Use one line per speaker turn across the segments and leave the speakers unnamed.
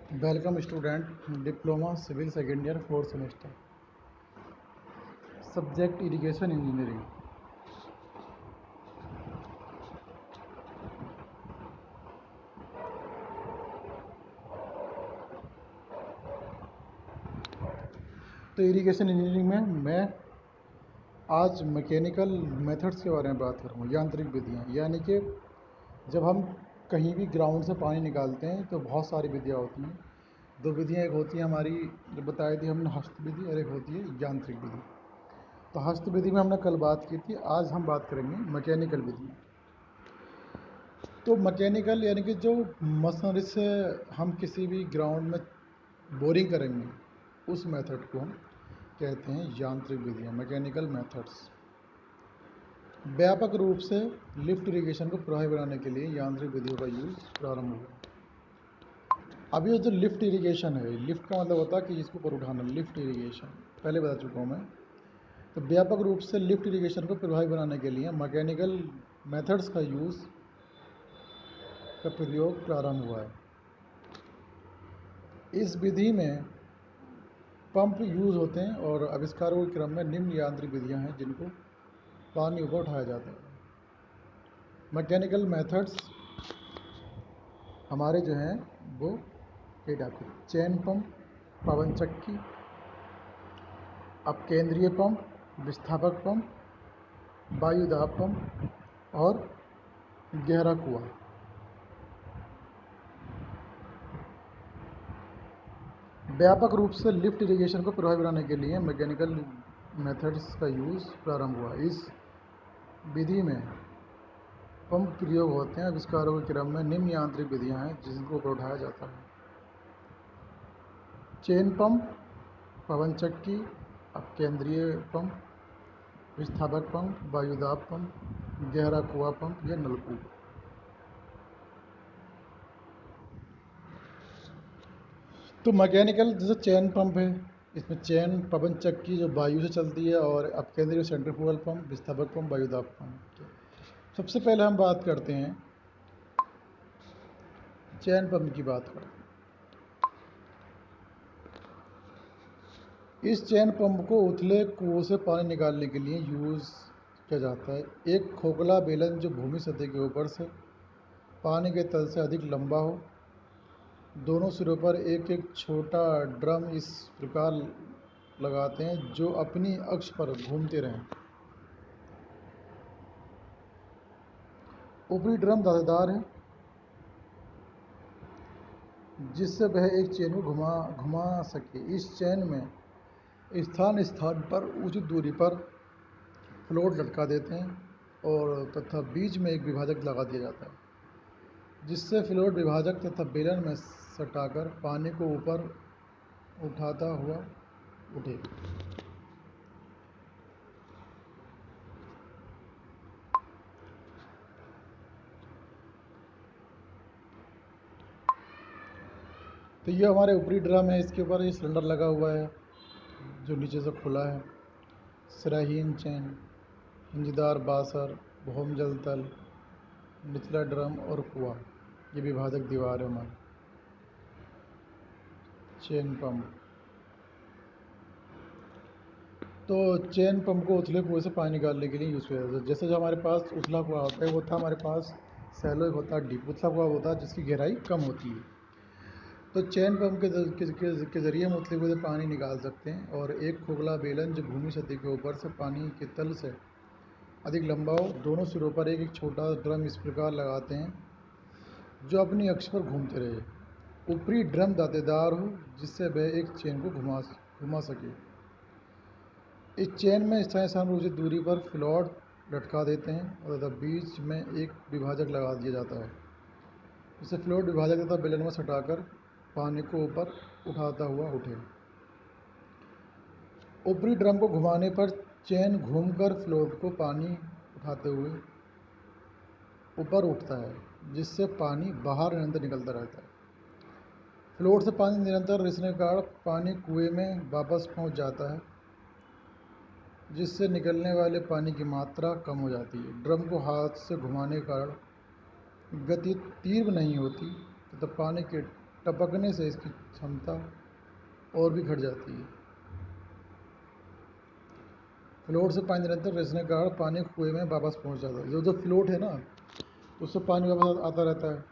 Welcome student, diploma civil second year fourth semester, subject irrigation engineering. तो irrigation engineering में मैं आज mechanical methods के बारे में बात करूँगा, यांत्रिक विधियाँ। यानी कि जब हम कहीं भी ग्राउंड से पानी निकालते हैं तो बहुत सारी विधियाँ होती हैं। दो विधियाँ, एक होती है हमारी जो बताई थी हमने हस्त विधि, और एक होती है यांत्रिक विधि। तो हस्त विधि में हमने कल बात की थी, आज हम बात करेंगे मैकेनिकल विधि। तो मैकेनिकल यानी कि जो मशीनरी से हम किसी भी ग्राउंड में बोरिंग करेंगे, उस मेथड को हम कहते हैं यांत्रिक विधियाँ, मैकेनिकल मेथड्स। व्यापक रूप से लिफ्ट इरिगेशन को प्रभावी बनाने के लिए यांत्रिक विधियों का यूज़ प्रारंभ हुआ। अब ये जो लिफ्ट इरिगेशन है, लिफ्ट का मतलब होता है कि जिसको ऊपर उठाना, लिफ्ट इरिगेशन पहले बता चुका हूँ मैं। तो व्यापक रूप से लिफ्ट इरिगेशन को प्रभावी बनाने के लिए मैकेनिकल मेथड्स का प्रयोग प्रारंभ हुआ है। इस विधि में पंप यूज़ होते हैं और आविष्कारों के क्रम में निम्न यांत्रिक विधियाँ हैं जिनको पानी ऊपर उठाया जाता है। मैकेनिकल मेथड्स हमारे जो हैं वो ये टाइप के: चेन पंप, पवन चक्की, अपकेंद्रीय पंप, विस्थापक पंप, वायुदाब पंप और गहरा कुआं। व्यापक रूप से लिफ्ट इरिगेशन को प्रभावी बनाने के लिए मैकेनिकल मेथड्स का यूज़ प्रारंभ हुआ। इस विधि में पंप प्रयोग होते हैं। आविष्कारों के क्रम में निम्न यांत्रिक विधियां हैं जिनको ऊपर उठाया जाता है: चेन पंप, पवन चक्की, अपकेंद्रीय पंप, विस्थापक पंप, वायुदाब पंप, गहरा कुआं पंप या नलकूप। तो मैकेनिकल जैसे चेन पंप है, इसमें चेन पवन चक्की जो वायु से चलती है, और अपकेंद्रीय सेंट्रीफ्यूगल पंप, विस्थापक पंप, वायुदाब पंप। सबसे पहले हम बात करते हैं चेन पंप की बात करते हैं। इस चेन पंप को उथले कुओं से पानी निकालने के लिए यूज़ किया जाता है। एक खोखला बेलन जो भूमि सतह के ऊपर से पानी के तल से अधिक लंबा हो, दोनों सिरों पर एक एक छोटा ड्रम इस प्रकार लगाते हैं जो अपनी अक्ष पर घूमते रहें। ऊपरी ड्रम दांतेदार है जिससे वह एक चेन को घुमा सके। इस चेन में स्थान स्थान पर उचित दूरी पर फ्लोट लटका देते हैं और तथा बीच में एक विभाजक लगा दिया जाता है जिससे फ्लोट विभाजक तथा बेलन में सटाकर पानी को ऊपर उठाता हुआ उठे। तो ये हमारे ऊपरी ड्रम है, इसके ऊपर ये सिलेंडर लगा हुआ है जो नीचे से खुला है। सिराहीन चेन, हिंजदार बासर, भौमजल तल, निचला ड्रम और कुआं, ये विभाजक दीवार है हमारी। चेन पंप, तो चेन पंप को उथले कुएं से पानी निकालने के लिए यूज़ किया जाता है। जैसे जो हमारे पास उथला कुआं होता है, वो था हमारे पास सैलो, एक होता है डीप। उथला कुआं होता है जिसकी गहराई कम होती है। तो चेन पंप के ज़रिए हम उथले कुएं से पानी निकाल सकते हैं। और एक खोखला बेलन जो भूमि सतह के ऊपर से पानी के तल से अधिक लंबा हो, दोनों सिरों पर एक एक छोटा ड्रम इस प्रकार लगाते हैं जो अपनी अक्ष पर घूमते रहे। ऊपरी ड्रम दांतेदार हो जिससे वह एक चेन को घुमा सके। इस चेन में स्थान उचित दूरी पर फ्लोट लटका देते हैं और तथा बीच में एक विभाजक लगा दिया जाता है जिससे फ्लोट विभाजक तथा बेलन में सटाकर पानी को ऊपर उठाता हुआ उठे। ऊपरी ड्रम को घुमाने पर चेन घूमकर फ्लोट को पानी उठाते हुए ऊपर उठता है जिससे पानी बाहर निरंतर निकलता रहता है। फ्लोट से पानी निरंतर रिसने के कारण पानी कुएं में वापस पहुंच जाता है जिससे निकलने वाले पानी की मात्रा कम हो जाती है। ड्रम को हाथ से घुमाने के कारण गति तीव्र नहीं होती तथा पानी के टपकने से इसकी क्षमता और भी घट जाती है। फ्लोट से पानी निरंतर रिसने के कारण पानी कुएं में वापस पहुंच जाता है। जो फ्लोट है ना, उससे पानी वापस आता रहता है।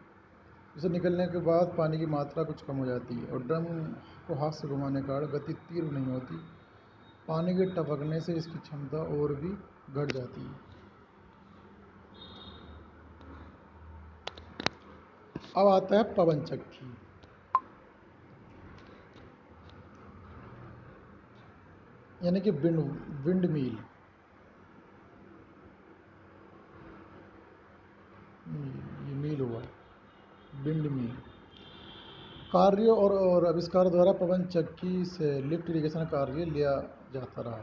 इसे निकलने के बाद पानी की मात्रा कुछ कम हो जाती है और ड्रम को हाथ से घुमाने के कारण गति तीव्र नहीं होती। पानी के टपकने से इसकी क्षमता और भी घट जाती है। अब आता है पवन चक्की। यानी कि विंड मील। ये मील हुआ, विंड मील। कार्य और आविष्कार द्वारा पवन चक्की से लिफ्ट इरिगेशन कार्य लिया जाता रहा।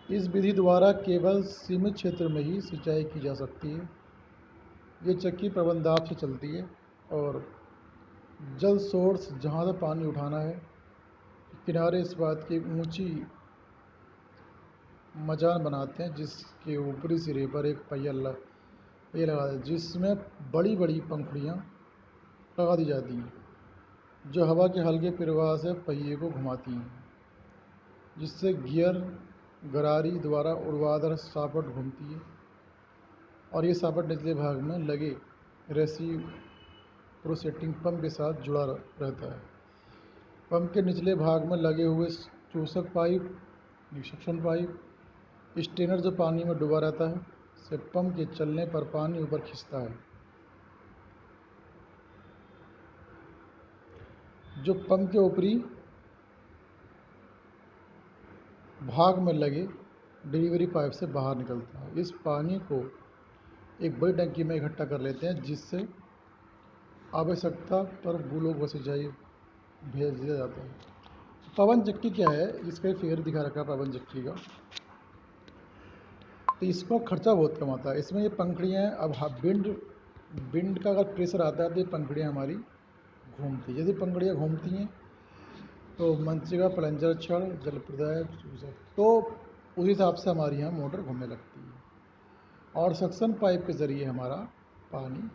इस विधि द्वारा केवल सीमित क्षेत्र में ही सिंचाई की जा सकती है। ये चक्की पवन दाब से चलती है और जल सोर्स जहाँ से पानी उठाना है, किनारे इस बात की ऊंची मचान बनाते हैं जिसके ऊपरी सिरे पर एक पहिया लगा है, जिसमें बड़ी बड़ी पंखुड़ियाँ लगा दी जाती हैं जो हवा के हल्के प्रवाह से पहिए को घुमाती हैं, जिससे गियर गरारी द्वारा ऊर्ध्वाधर सापट घूमती है और ये सापट निचले भाग में लगे रेसिप्रोकेटिंग पंप के साथ जुड़ा रहता है। पंप के निचले भाग में लगे हुए चूसक पाइप, सक्शन पाइप, स्टेनर जो पानी में डूबा रहता है, से पंप के चलने पर पानी ऊपर खिंचता है। जो पंप के ऊपरी भाग में लगे डिलीवरी पाइप से बाहर निकलता है। इस पानी को एक बड़ी टंकी में इकट्ठा कर लेते हैं जिससे आवश्यकता पर बूलों को सिंचाई भेज दिया जाता है। पवन चक्की क्या है, इसका फिगर दिखा रखा है पवन चक्की का। तो इसको खर्चा बहुत कम आता है। इसमें ये पंखुड़ियाँ अब विंड का अगर प्रेशर आता है तो ये पंखुड़ियाँ हमारी घूमती है। यदि पंखुड़ियाँ घूमती हैं तो मंचिका, प्लंजर, छड़, जलप्रदायक, तो उस हिसाब से हमारी यहाँ मोटर घूमने लगती है और सक्शन पाइप के ज़रिए हमारा पानी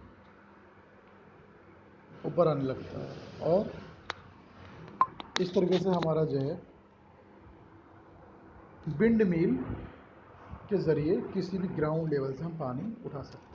ऊपर आने लगता है और इस तरीके से हमारा जो है विंड मिल के ज़रिए किसी भी ग्राउंड लेवल से हम पानी उठा सकते हैं।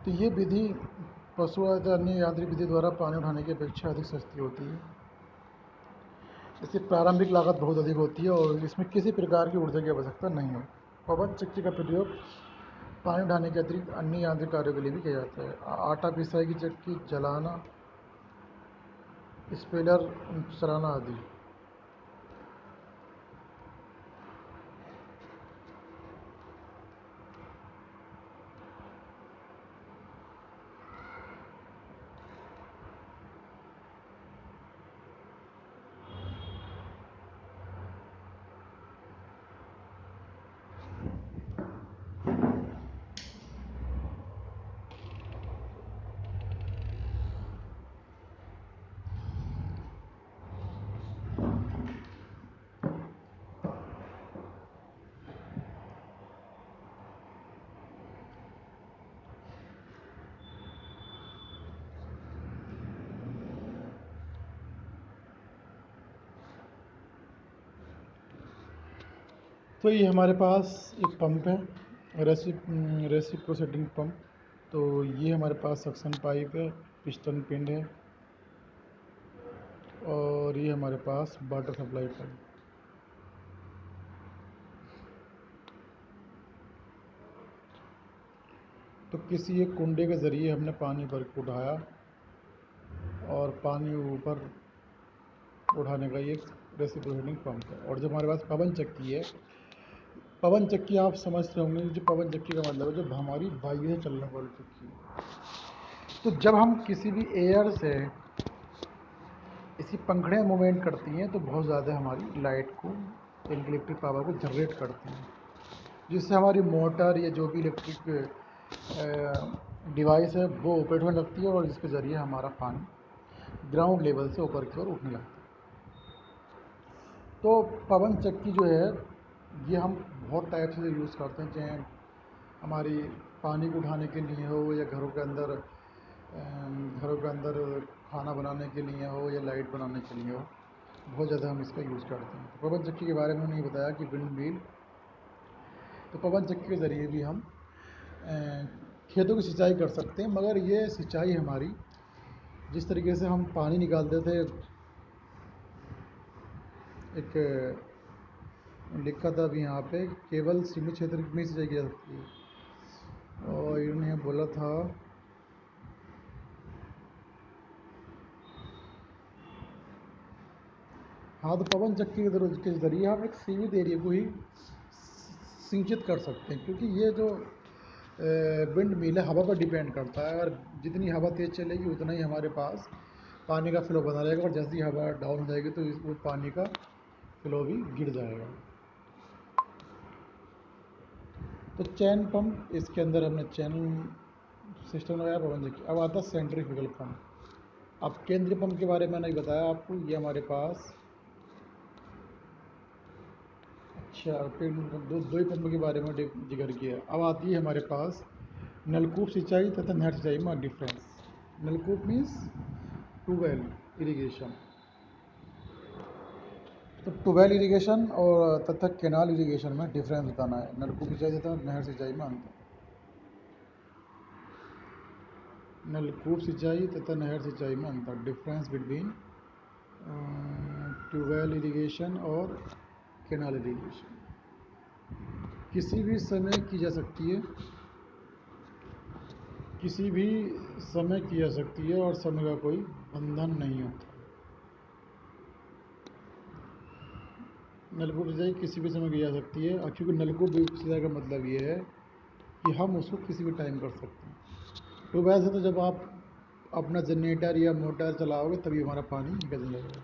तो ये विधि पशु या अन्य यांत्रिक विधि द्वारा पानी उठाने की अपेक्षा अधिक सस्ती होती है। इसकी प्रारंभिक लागत बहुत अधिक होती है और इसमें किसी प्रकार की ऊर्जा की आवश्यकता नहीं है। पवन चक्की का प्रयोग पानी उठाने के अतिरिक्त अन्य यांत्रिक कार्यों के लिए भी किया जाता है। आटा पिसाई की चक्की, जलाना, स्पेलर चलाना आदि। तो ये हमारे पास एक पंप है, रेसिप्रोकेटिंग पंप। तो ये हमारे पास सक्शन पाइप है, पिस्टन पिंड है और ये हमारे पास वाटर सप्लाई पाइप। तो किसी एक कुंडे के ज़रिए हमने पानी भर के उठाया और पानी ऊपर उठाने का ये रेसिप्रोकेटिंग पंप है। और जो हमारे पास पवन चक्की है, पवन चक्की आप समझते होंगे, जो पवन चक्की का मतलब है जो हमारी वायु से चलने वाली चक्की है। तो जब हम किसी भी एयर से इसकी पंखड़ियाँ मूवमेंट करती हैं तो बहुत ज़्यादा हमारी लाइट को, इलेक्ट्रिक पावर को जनरेट करती हैं, जिससे हमारी मोटर या जो भी इलेक्ट्रिक डिवाइस है वो ऑपरेट होने लगती है और जिसके ज़रिए हमारा पानी ग्राउंड लेवल से ऊपर की ओर उठने लगता है। तो पवन चक्की जो है ये हम बहुत टाइप से यूज़ करते हैं, चाहे हमारी पानी को उठाने के लिए हो या घरों के अंदर खाना बनाने के लिए हो या लाइट बनाने के लिए हो, बहुत ज़्यादा हम इसका यूज़ करते हैं। तो पवन चक्की के बारे में उन्होंने बताया कि विंड मिल, तो पवन चक्की के ज़रिए भी हम खेतों की सिंचाई कर सकते हैं। मगर ये सिंचाई हमारी जिस तरीके से हम पानी निकालते थे, एक लिखा था अभी यहाँ पे, केवल सीमित क्षेत्र में सिंचाई की जा सकती है। और इन्होंने बोला था हाँ, तो पवन चक्की के ज़रिए हम एक सीमित एरिया को ही सिंचित कर सकते हैं, क्योंकि ये जो विंड मिल है हवा पर डिपेंड करता है। अगर जितनी हवा तेज़ चलेगी उतना ही हमारे पास पानी का फ्लो बना रहेगा, और जैसी हवा डाउन हो जाएगी तो वो पानी का फ्लो भी गिर जाएगा। तो चैन पंप, इसके अंदर हमने चैन सिस्टम लगाया पवन चक्की। अब आता है सेंट्रीफ्यूगल पंप। अब केंद्रीय पंप के बारे में नहीं बताया आपको, ये हमारे पास फिर दो ही पंप के बारे में जिक्र किया। अब आती है हमारे पास नलकूप सिंचाई तथा नहर सिंचाई में डिफरेंस। नलकूप मीन्स ट्यूबवेल इरिगेशन, तो ट्यूबवेल इरिगेशन और तथा कैनाल इरिगेशन में डिफरेंस बताना है। नलकूप सिंचाई तथा नहर सिंचाई में अंतर। नलकूप सिंचाई तथा नहर सिंचाई में अंतर, डिफरेंस बिटवीन ट्यूबवेल इरिगेशन और कैनाल इरिगेशन। किसी भी समय की जा सकती है, किसी भी समय की जा सकती है और समय का कोई बंधन नहीं होता। नलकूप सिंचाई किसी भी समय की जा सकती है, और क्योंकि नलकूप सिंचाई का मतलब ये है कि हम उसको किसी भी टाइम कर सकते हैं। ट्यूबवेल से तो जब आप अपना जनरेटर या मोटर चलाओगे तभी हमारा पानी निकल जाएगा।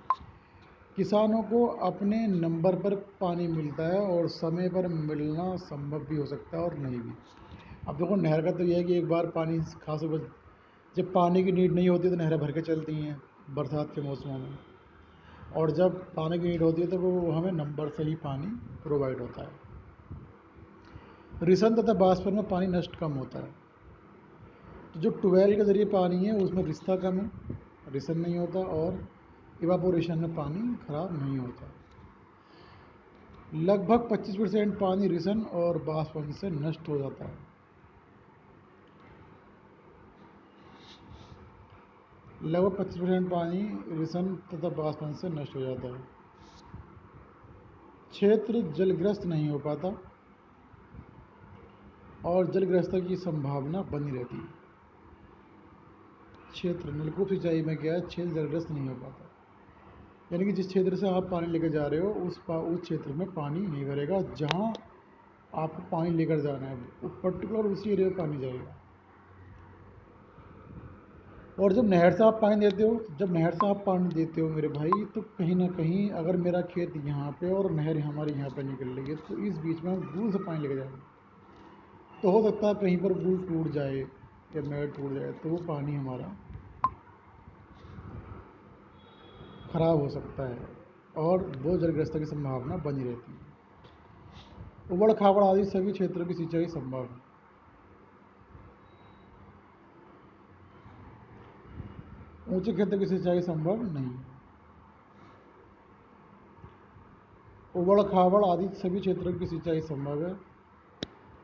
किसानों को अपने नंबर पर पानी मिलता है और समय पर मिलना संभव भी हो सकता है और नहीं भी। अब देखो नहर का तो यह है कि एक बार पानी खास जब पानी की नीड नहीं होती तो नहरें भर के चलती हैं बरसात के मौसमों में, और जब पानी की नीड होती है तो वो हमें नंबर से ही पानी प्रोवाइड होता है। रिसन तथा बाष्पन में पानी नष्ट कम होता है। तो जो ट्यूबवेल के ज़रिए पानी है उसमें रिश्ता कम है, रिसन नहीं होता, और इवापोरेशन में पानी खराब नहीं होता। लगभग 25% पानी रिसन और बाष्पन से नष्ट हो जाता है। लगभग 25% पानी रिसन तथा बाष्पन से नष्ट हो जाता है। क्षेत्र जलग्रस्त नहीं हो पाता और जलग्रस्तता की संभावना बनी रहती है। क्षेत्र नलकूप सिंचाई में क्या है, क्षेत्र जलग्रस्त नहीं हो पाता, यानी कि जिस क्षेत्र से आप पानी लेकर जा रहे हो उस क्षेत्र में पानी नहीं भरेगा। जहाँ आपको पानी लेकर जाना है उस पर्टिकुलर उसी एरिया में पानी जाएगा। और जब नहर से आप पानी देते हो मेरे भाई, तो कहीं ना कहीं अगर मेरा खेत यहाँ पे और नहर हमारे यहाँ पे निकल रही है तो इस बीच में हम गूल से पानी लेकर जाएंगे, तो हो सकता है कहीं पर गूल टूट जाए या नहर टूट जाए तो वो पानी हमारा खराब हो सकता है और वो जलग्रस्तता की संभावना बनी रहती है। उबड़ खाबड़ आदि सभी क्षेत्रों की सिंचाई संभव है। ऊंचे क्षेत्र की सिंचाई संभव नहीं। उबड़ खाबड़ आदि सभी क्षेत्रों की सिंचाई संभव है,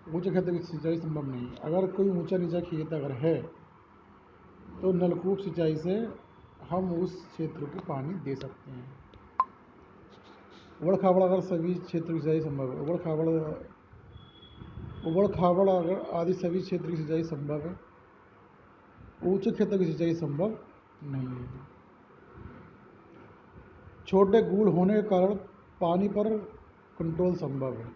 ऊंचे क्षेत्र की सिंचाई संभव नहीं। अगर कोई ऊंचा नीचा खेत अगर है तो नलकूप सिंचाई से हम उस क्षेत्र को पानी दे सकते हैं। उबड़ खाबड़ अगर सभी क्षेत्र की सिंचाई संभव है, उबड़ खाबड़ उबड़ खाबड़ आदि सभी क्षेत्र की सिंचाई संभव है, ऊंचे क्षेत्र की सिंचाई संभव नहीं है। छोटे गूढ़ होने के कारण पानी पर कंट्रोल संभव है।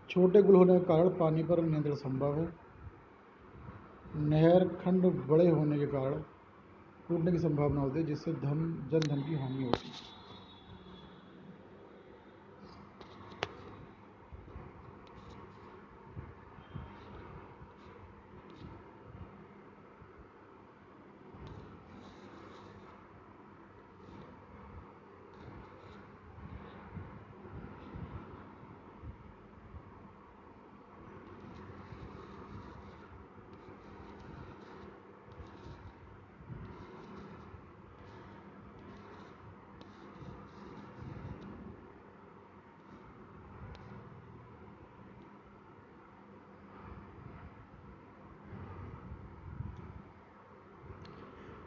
छोटे गुल होने के कारण पानी पर नियंत्रण संभव है। नहर खंड बड़े होने के कारण टूटने की संभावना होती है, जिससे जनधन की हानि होती है।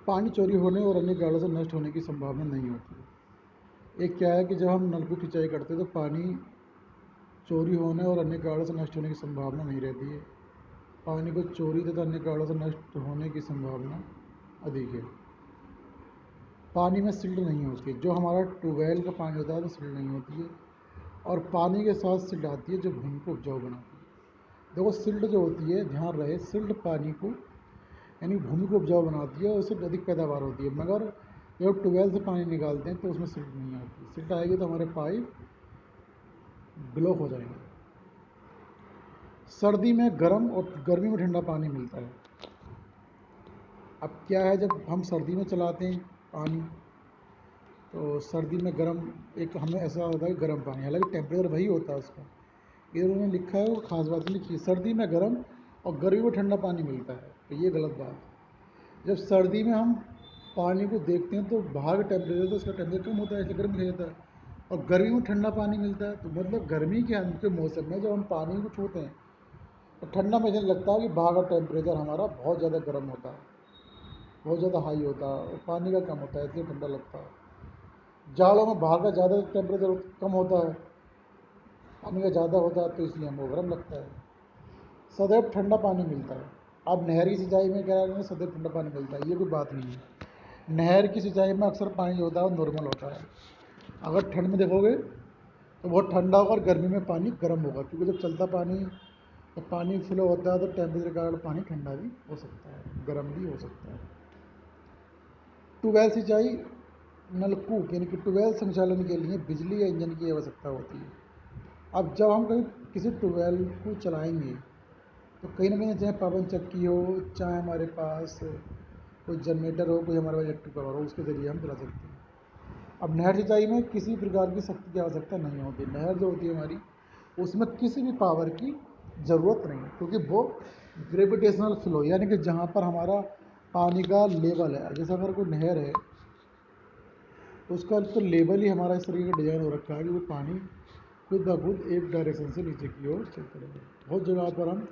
पानी चोरी होने और अन्य कारणों से नष्ट होने की संभावना नहीं होती है। एक क्या है कि जब हम नलकूप सिंचाई करते हैं तो पानी चोरी होने और अन्य कारणों से नष्ट होने की संभावना नहीं रहती है। पानी को चोरी तथा अन्य कारणों से नष्ट होने की संभावना अधिक है। पानी में सिल्ट नहीं होती है। जो हमारा ट्यूबवेल का पानी होता है तो सिल्ट नहीं होती है, और पानी के साथ सिल्ट आती है जो भूमि को उपजाऊ बनाती है। देखो सिल्ट जो होती है, ध्यान रहे, सिल्ट पानी को यानी भूमि को उपजाऊ बनाती है और उससे अधिक पैदावार होती है। मगर जब ट्यूबवेल से पानी निकालते हैं तो उसमें सिल्ट नहीं आती। सिल्ट आएगी तो हमारे पाइप ब्लॉक हो जाएंगे। सर्दी में गर्म और गर्मी में ठंडा पानी मिलता है। अब क्या है, जब हम सर्दी में चलाते हैं पानी तो सर्दी में गर्म, एक हमें ऐसा होता है गर्म पानी, हालांकि टेम्परेचर वही होता है उसका, ये उन्होंने लिखा है वो खास बात नहीं लिखी है। सर्दी में गर्म और गर्मी में ठंडा पानी मिलता है, तो ये गलत बात है। जब सर्दी में हम पानी को देखते हैं तो बाहर का टेम्परेचर तो उसका टेम्परेचर कम होता है, इसलिए गर्म हो जाता है, और गर्मी में ठंडा पानी मिलता है। तो मतलब गर्मी के मौसम में जब हम पानी को छूते हैं तो ठंडा में लगता है कि बाहर का टेम्परेचर हमारा बहुत ज़्यादा गर्म होता है, बहुत ज़्यादा हाई होता है, और पानी का कम होता है, इसलिए ठंडा लगता है। जाड़ों में बाहर का ज़्यादा टेम्परेचर कम होता है, पानी का ज़्यादा होता है, तो इसलिए हमको गर्म लगता है। सदैव ठंडा पानी मिलता है। अब नहर की सिंचाई में क्या है, सदैव ठंडा पानी मिलता है, ये कोई बात नहीं है। नहर की सिंचाई में अक्सर पानी जो होता है वो नॉर्मल होता है। अगर ठंड में देखोगे तो बहुत ठंडा होगा और गर्मी में पानी गर्म होगा, क्योंकि जब चलता पानी, जब पानी फ्लो होता है तो टेम्परेचर के कारण पानी ठंडा भी हो सकता है, गर्म भी हो सकता है। ट्यूबवेल सिंचाई, नलकूप यानी कि ट्यूबवेल संचालन के लिए बिजली या इंजन की आवश्यकता होती है। अब जब हम कहीं किसी ट्यूबवेल को चलाएंगे तो कहीं ना कहीं चाहे पवन चक्की हो, चाहे हमारे पास कोई जनरेटर हो, कोई हमारे पास इलेक्ट्रिक पावर हो, उसके ज़रिए हम चला सकते हैं। अब नहर सिंचाई में किसी प्रकार की शक्ति की आवश्यकता नहीं होती। नहर जो होती है हमारी, उसमें किसी भी पावर की ज़रूरत नहीं है, क्योंकि वो ग्रेविटेशनल फ्लो यानी कि जहाँ पर हमारा पानी का लेवल है, जैसे अगर कोई नहर है तो उसका तो लेवल ही हमारा इस तरीके का डिज़ाइन हो रखा है कि वो पानी खुद ब खुद एक डायरेक्शन से नीचे की ओर चलते रहेगा। बहुत जगह पर हम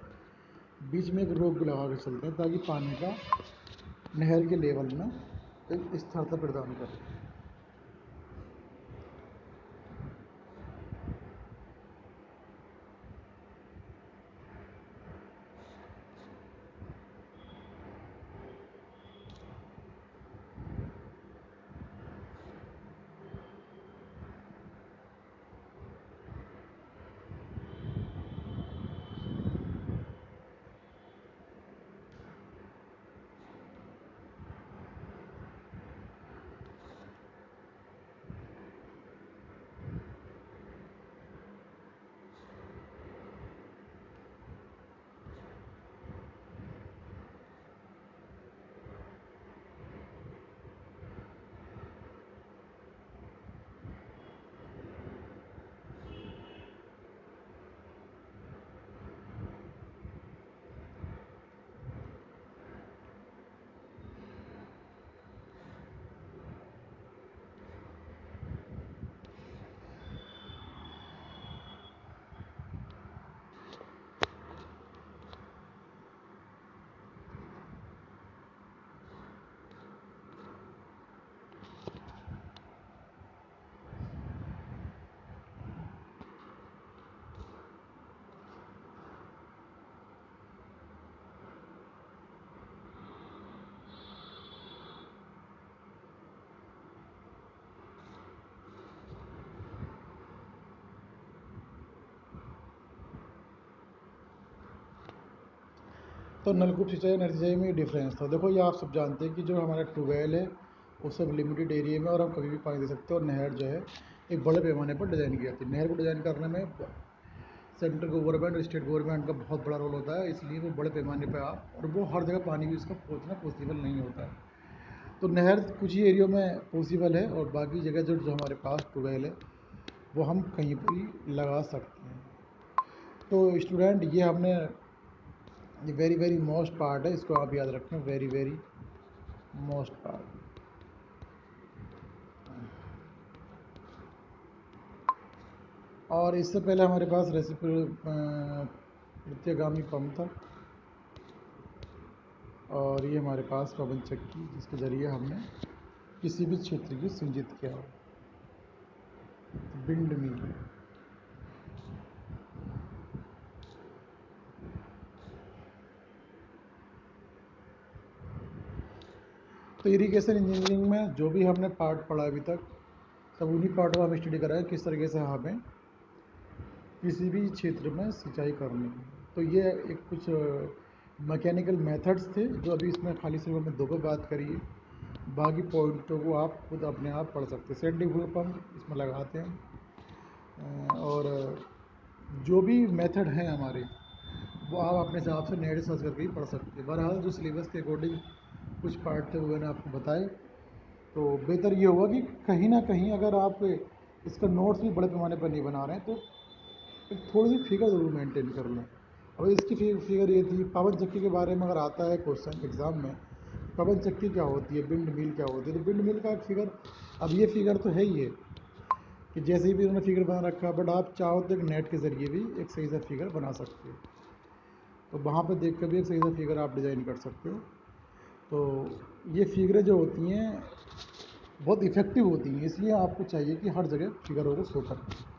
बीच में एक रोक भी लगा के चलते हैं ताकि पानी का नहर के लेवल में एक स्थिरता प्रदान करे। तो नलकूप सिंचाई नहर सिंचाई में डिफरेंस था। देखो ये आप सब जानते हैं कि जो हमारा ट्यूबवेल है वो सब लिमिटेड एरिया में और हम कभी भी पानी दे सकते हैं, और नहर जो है एक बड़े पैमाने पर डिज़ाइन की जाती है। नहर को डिज़ाइन करने में सेंट्रल गवर्नमेंट और स्टेट गवर्नमेंट का बहुत बड़ा रोल होता है, इसलिए वो बड़े पैमाने पर आप, और वो हर जगह पानी भी इसका पहुँचना पॉसिबल नहीं होता है। तो नहर कुछ ही एरियो में पॉसिबल है, और बाकी जगह जो जो हमारे पास ट्यूबवेल है वो हम कहीं पर भी लगा सकते हैं। तो स्टूडेंट ये हमने, ये वेरी वेरी मोस्ट पार्ट है, इसको आप याद रखें, वेरी वेरी मोस्ट पार्ट। और इससे पहले हमारे पास प्रतिगामी पंप था, और ये हमारे पास पवन चक्की जिसके ज़रिए हमने किसी भी क्षेत्र की सिंचित किया हो, विंड मिल। तो इरिगेशन इंजीनियरिंग में जो भी हमने पार्ट पढ़ा अभी तक, सब उन्हीं पार्ट में हम स्टडी करा है किस तरीके से हमें किसी भी क्षेत्र में सिंचाई करनी है। तो ये एक कुछ मैकेनिकल मेथड्स थे जो अभी इसमें खाली सिर्फ हमने दो पे बात करी है, बाकी पॉइंटों को आप खुद अपने आप पढ़ सकते हैं। सेंट्रीफ्यूगल पंप इसमें लगाते हैं, और जो भी मेथड हैं हमारे वो आप अपने हिसाब से नेट सर्च करके ही पढ़ सकते हैं। बहरहाल जो सिलेबस के अकॉर्डिंग कुछ पार्ट थे वो मैंने आपको बताए, तो बेहतर ये होगा कि कहीं ना कहीं अगर आप इसका नोट्स भी बड़े पैमाने पर नहीं बना रहे हैं तो थोड़ी सी फिगर ज़रूर मेंटेन कर लें। और इसकी फिगर ये थी, पवन चक्की के बारे में अगर आता है क्वेश्चन एग्ज़ाम में, पवन चक्की क्या होती है, विंड मिल क्या होती है, तो विंड मिल का एक फिगर, अब ये फिगर तो है ही है कि जैसे ही भी उन्होंने फिगर बना रखा, बट आप चाहो तो एक नेट के ज़रिए भी एक सही सा फिगर बना सकते हो, तो वहाँ पर देख कर भी एक सही सा फिगर आप डिज़ाइन कर सकते हो। तो ये फिगरें जो होती हैं बहुत इफ़ेक्टिव होती हैं, इसलिए आपको चाहिए कि हर जगह फिगरों को शो करें।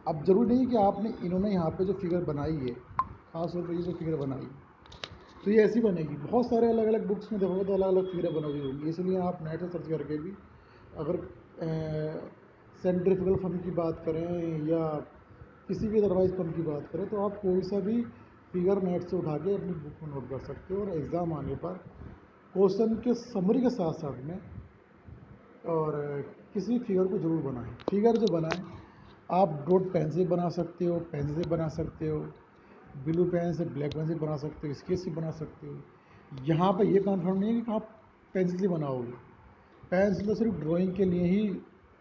अब ज़रूरी नहीं कि आपने इन्होंने यहाँ पे जो फिगर बनाई है, खास तौर पर ये जो फिगर बनाई तो ये ऐसी बनेगी, बहुत सारे अलग अलग बुक्स में देखोगे तो अलग अलग फिगरें बनी हुई होंगी, इसलिए आप नेट से सर्च करके भी अगर सेंट्रीफ्यूगल पंप की बात करें या किसी भी अदरवाइज पंप की बात करें, तो आप कोई सा भी फिगर नेट से उठा के अपनी बुक में नोट कर सकते हो, और एग्ज़ाम आने पर क्वेश्चन के समरी के साथ साथ में और किसी फिगर को ज़रूर बनाएं। फिगर जो बनाएं आप डॉट पेन से बना सकते हो, पेन से बना सकते हो, ब्लू पेन से, ब्लैक पेन से बना सकते हो, स्केच से बना सकते हो। यहाँ पर ये कन्फर्म नहीं है कि आप पेंसिल से बनाओगे, पेंसिल तो सिर्फ ड्राइंग के लिए ही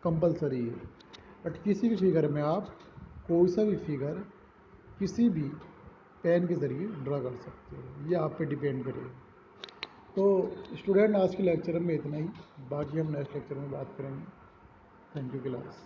कंपलसरी है, बट किसी भी फिगर में आप कोई सा भी फिगर किसी भी पेन के ज़रिए ड्रा कर सकते हो, ये आप पे डिपेंड करेगा। तो स्टूडेंट आज के लेक्चर में इतना ही, बाकी हम नेक्स्ट लेक्चर में बात करेंगे। Thank you class.